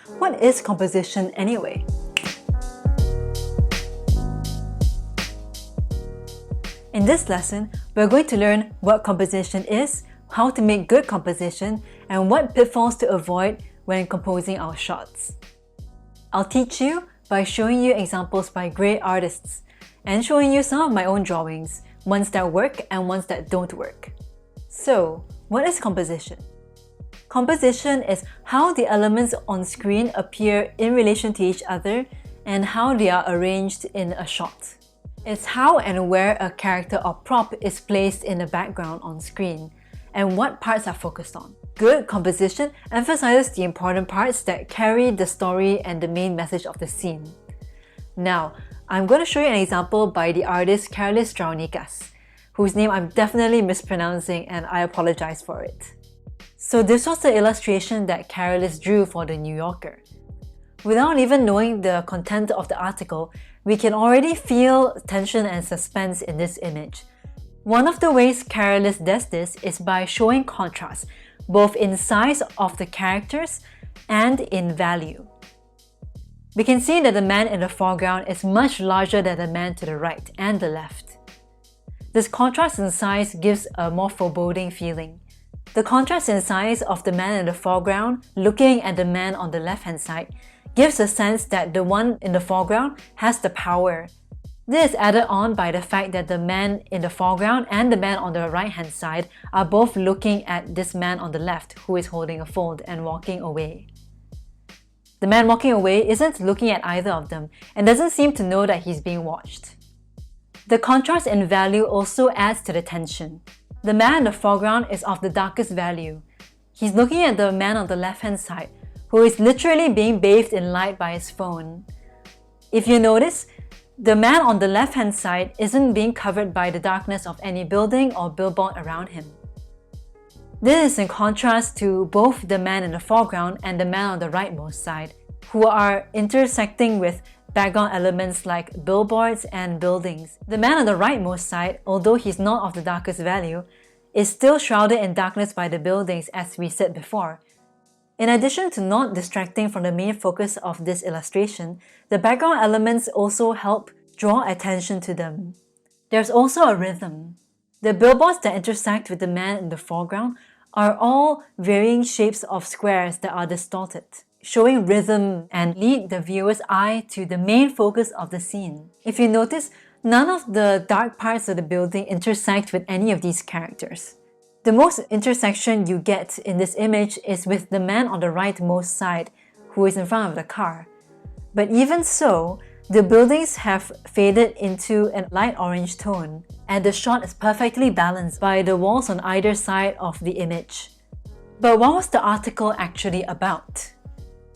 What is composition anyway? In this lesson, we're going to learn what composition is, how to make good composition, and what pitfalls to avoid when composing our shots. I'll teach you by showing you examples by great artists and showing you some of my own drawings, ones that work and ones that don't work. So, what is composition? Composition is how the elements on screen appear in relation to each other and how they are arranged in a shot. It's how and where a character or prop is placed in the background on screen and what parts are focused on. Good composition emphasizes the important parts that carry the story and the main message of the scene. Now, I'm going to show you an example by the artist Karolis Strautniekas, whose name I'm definitely mispronouncing and I apologize for it. So this was the illustration that Karolis drew for The New Yorker. Without even knowing the content of the article, we can already feel tension and suspense in this image. One of the ways Karolis does this is by showing contrast, both in size of the characters and in value. We can see that the man in the foreground is much larger than the man to the right and the left. This contrast in size gives a more foreboding feeling. The contrast in size of the man in the foreground looking at the man on the left-hand side gives a sense that the one in the foreground has the power. This is added on by the fact that the man in the foreground and the man on the right-hand side are both looking at this man on the left who is holding a phone and walking away. The man walking away isn't looking at either of them and doesn't seem to know that he's being watched. The contrast in value also adds to the tension. The man in the foreground is of the darkest value. He's looking at the man on the left-hand side, who is literally being bathed in light by his phone. If you notice, the man on the left-hand side isn't being covered by the darkness of any building or billboard around him. This is in contrast to both the man in the foreground and the man on the rightmost side, who are intersecting with background elements like billboards and buildings. The man on the rightmost side, although he's not of the darkest value, is still shrouded in darkness by the buildings as we said before. In addition to not distracting from the main focus of this illustration, the background elements also help draw attention to them. There's also a rhythm. The billboards that intersect with the man in the foreground are all varying shapes of squares that are distorted, showing rhythm and lead the viewer's eye to the main focus of the scene. If you notice, none of the dark parts of the building intersect with any of these characters. The most intersection you get in this image is with the man on the rightmost side, who is in front of the car. But even so, the buildings have faded into a light orange tone, and the shot is perfectly balanced by the walls on either side of the image. But what was the article actually about?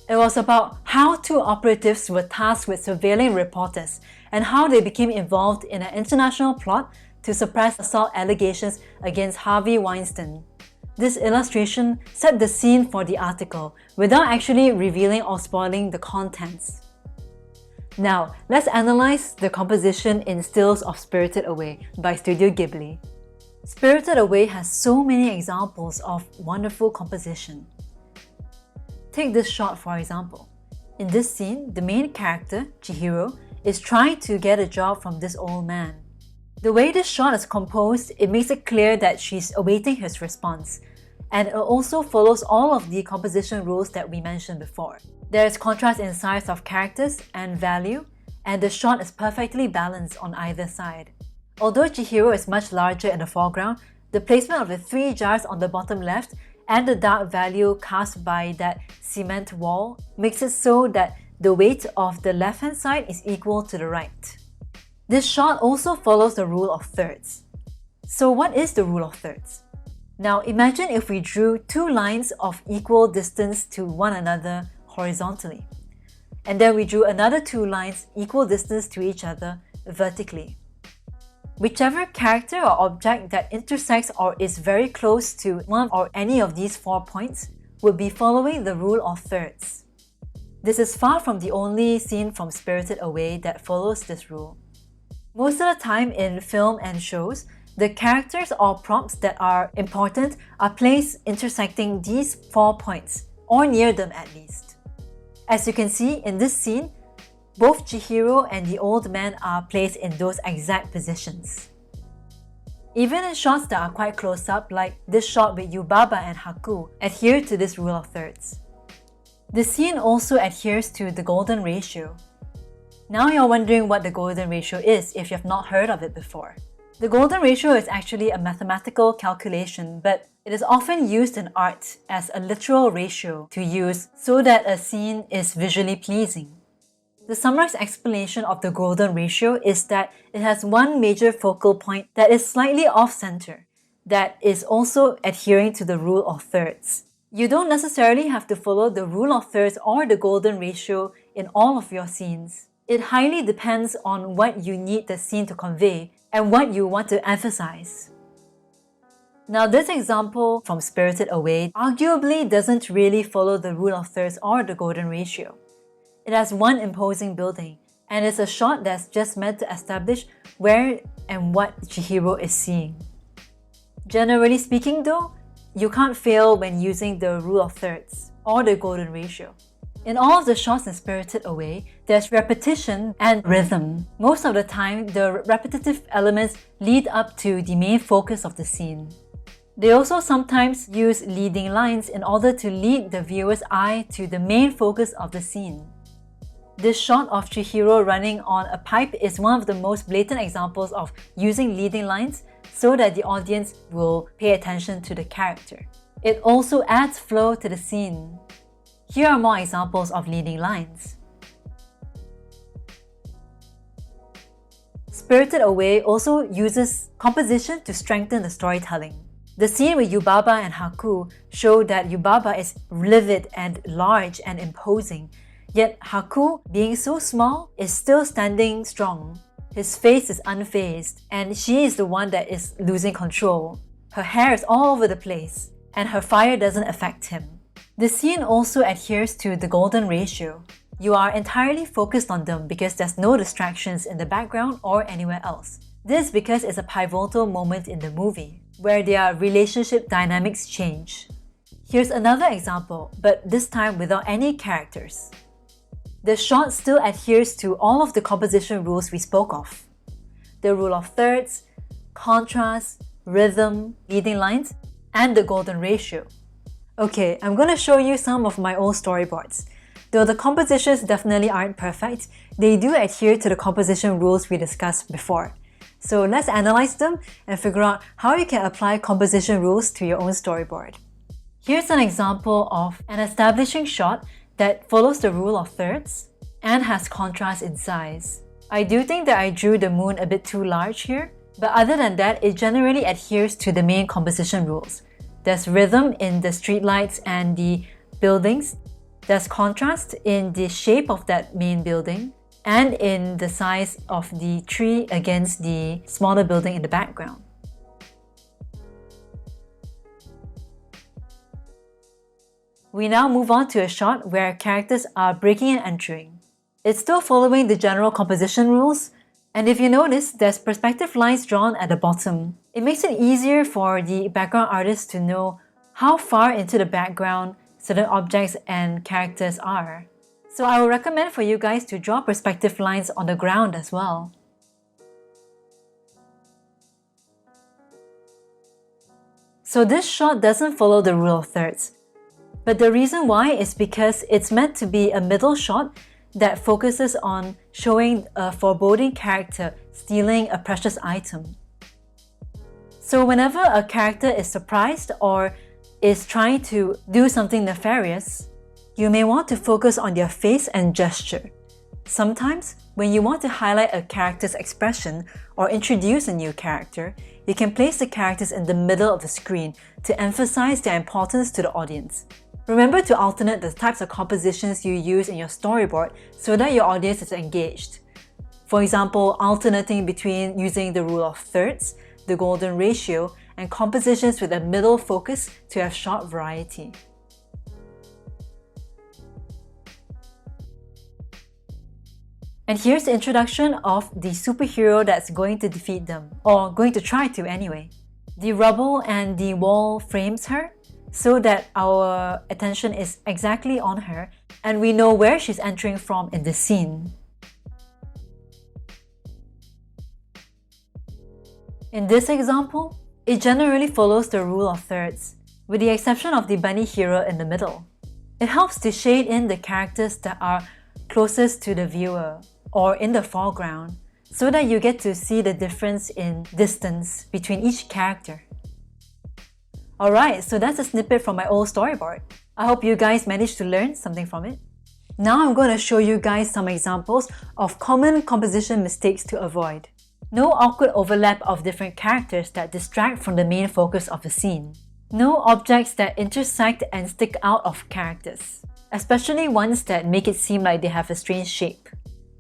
It was about how two operatives were tasked with surveilling reporters and how they became involved in an international plot to suppress assault allegations against Harvey Weinstein. This illustration set the scene for the article without actually revealing or spoiling the contents. Now, let's analyze the composition in Stills of Spirited Away by Studio Ghibli. Spirited Away has so many examples of wonderful composition. Take this shot for example. In this scene, the main character, Chihiro, is trying to get a job from this old man. The way this shot is composed, it makes it clear that she's awaiting his response, and it also follows all of the composition rules that we mentioned before. There is contrast in size of characters and value, and the shot is perfectly balanced on either side. Although Chihiro is much larger in the foreground, the placement of the three jars on the bottom left and the dark value cast by that cement wall makes it so that the weight of the left-hand side is equal to the right. This shot also follows the rule of thirds. So what is the rule of thirds? Now imagine if we drew two lines of equal distance to one another horizontally, and then we drew another two lines equal distance to each other vertically. Whichever character or object that intersects or is very close to one or any of these 4 points would be following the rule of thirds. This is far from the only scene from Spirited Away that follows this rule. Most of the time in film and shows, the characters or props that are important are placed intersecting these 4 points, or near them at least. As you can see in this scene, both Chihiro and the old man are placed in those exact positions. Even in shots that are quite close up, like this shot with Yubaba and Haku, adhere to this rule of thirds. The scene also adheres to the golden ratio. Now you're wondering what the golden ratio is if you have not heard of it before. The golden ratio is actually a mathematical calculation, but it is often used in art as a literal ratio to use so that a scene is visually pleasing. The summarized explanation of the golden ratio is that it has one major focal point that is slightly off-center, that is also adhering to the rule of thirds. You don't necessarily have to follow the rule of thirds or the golden ratio in all of your scenes. It highly depends on what you need the scene to convey and what you want to emphasize. Now this example from Spirited Away arguably doesn't really follow the rule of thirds or the golden ratio. It has one imposing building, and it's a shot that's just meant to establish where and what Chihiro is seeing. Generally speaking though, you can't fail when using the rule of thirds or the golden ratio. In all of the shots in Spirited Away, there's repetition and rhythm. Most of the time, the repetitive elements lead up to the main focus of the scene. They also sometimes use leading lines in order to lead the viewer's eye to the main focus of the scene. This shot of Chihiro running on a pipe is one of the most blatant examples of using leading lines so that the audience will pay attention to the character. It also adds flow to the scene. Here are more examples of leading lines. Spirited Away also uses composition to strengthen the storytelling. The scene with Yubaba and Haku show that Yubaba is livid and large and imposing, yet Haku, being so small, is still standing strong. His face is unfazed, and she is the one that is losing control. Her hair is all over the place, and her fire doesn't affect him. The scene also adheres to the golden ratio. You are entirely focused on them because there's no distractions in the background or anywhere else. This because it's a pivotal moment in the movie, where their relationship dynamics change. Here's another example, but this time without any characters. The shot still adheres to all of the composition rules we spoke of. The rule of thirds, contrast, rhythm, leading lines, and the golden ratio. Okay, I'm going to show you some of my old storyboards. Though the compositions definitely aren't perfect, they do adhere to the composition rules we discussed before. So let's analyze them and figure out how you can apply composition rules to your own storyboard. Here's an example of an establishing shot that follows the rule of thirds and has contrast in size. I do think that I drew the moon a bit too large here, but other than that, it generally adheres to the main composition rules. There's rhythm in the streetlights and the buildings. There's contrast in the shape of that main building and in the size of the tree against the smaller building in the background. We now move on to a shot where characters are breaking and entering. It's still following the general composition rules, and if you notice, there's perspective lines drawn at the bottom. It makes it easier for the background artist to know how far into the background certain objects and characters are. So I would recommend for you guys to draw perspective lines on the ground as well. So this shot doesn't follow the rule of thirds. But the reason why is because it's meant to be a middle shot that focuses on showing a foreboding character stealing a precious item. So whenever a character is surprised or is trying to do something nefarious, you may want to focus on their face and gesture. Sometimes, when you want to highlight a character's expression or introduce a new character, you can place the characters in the middle of the screen to emphasize their importance to the audience. Remember to alternate the types of compositions you use in your storyboard so that your audience is engaged. For example, alternating between using the rule of thirds, the golden ratio, and compositions with a middle focus to have shot variety. And here's the introduction of the superhero that's going to defeat them, or going to try to anyway. The rubble and the wall frames her, so that our attention is exactly on her and we know where she's entering from in the scene. In this example, it generally follows the rule of thirds, with the exception of the bunny hero in the middle. It helps to shade in the characters that are closest to the viewer or in the foreground, so that you get to see the difference in distance between each character. Alright, so that's a snippet from my old storyboard. I hope you guys managed to learn something from it. Now I'm going to show you guys some examples of common composition mistakes to avoid. No awkward overlap of different characters that distract from the main focus of the scene. No objects that intersect and stick out of characters, especially ones that make it seem like they have a strange shape.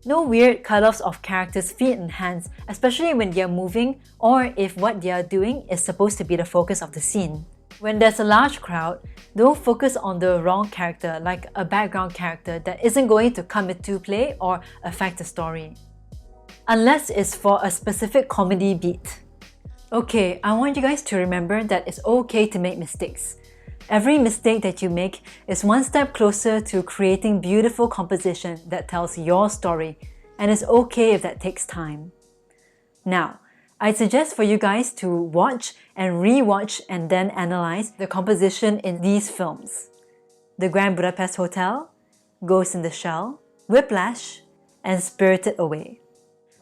No weird cut-offs of characters' feet and hands, especially when they are moving or if what they are doing is supposed to be the focus of the scene. When there's a large crowd, don't focus on the wrong character, like a background character that isn't going to come into play or affect the story, unless it's for a specific comedy beat. Okay, I want you guys to remember that it's okay to make mistakes. Every mistake that you make is one step closer to creating beautiful composition that tells your story, and it's okay if that takes time. Now, I suggest for you guys to watch and re-watch and then analyze the composition in these films: The Grand Budapest Hotel, Ghost in the Shell, Whiplash, and Spirited Away.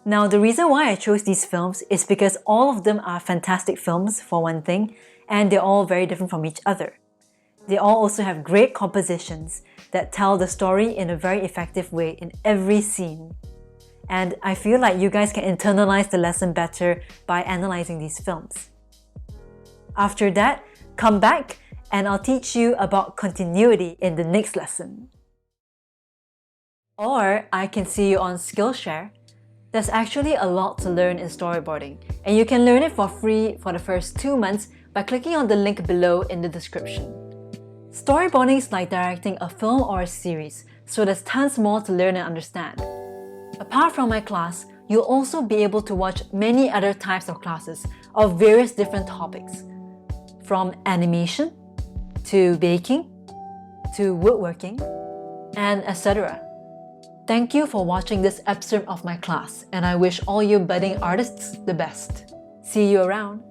Now, the reason why I chose these films is because all of them are fantastic films, for one thing, and they're all very different from each other. They all also have great compositions that tell the story in a very effective way in every scene. And I feel like you guys can internalize the lesson better by analyzing these films. After that, come back and I'll teach you about continuity in the next lesson. Or I can see you on Skillshare. There's actually a lot to learn in storyboarding, and you can learn it for free for the first 2 months by clicking on the link below in the description. Storyboarding is like directing a film or a series, so there's tons more to learn and understand. Apart from my class, you'll also be able to watch many other types of classes of various different topics, from animation, to baking, to woodworking, and etc. Thank you for watching this episode of my class, and I wish all you budding artists the best. See you around!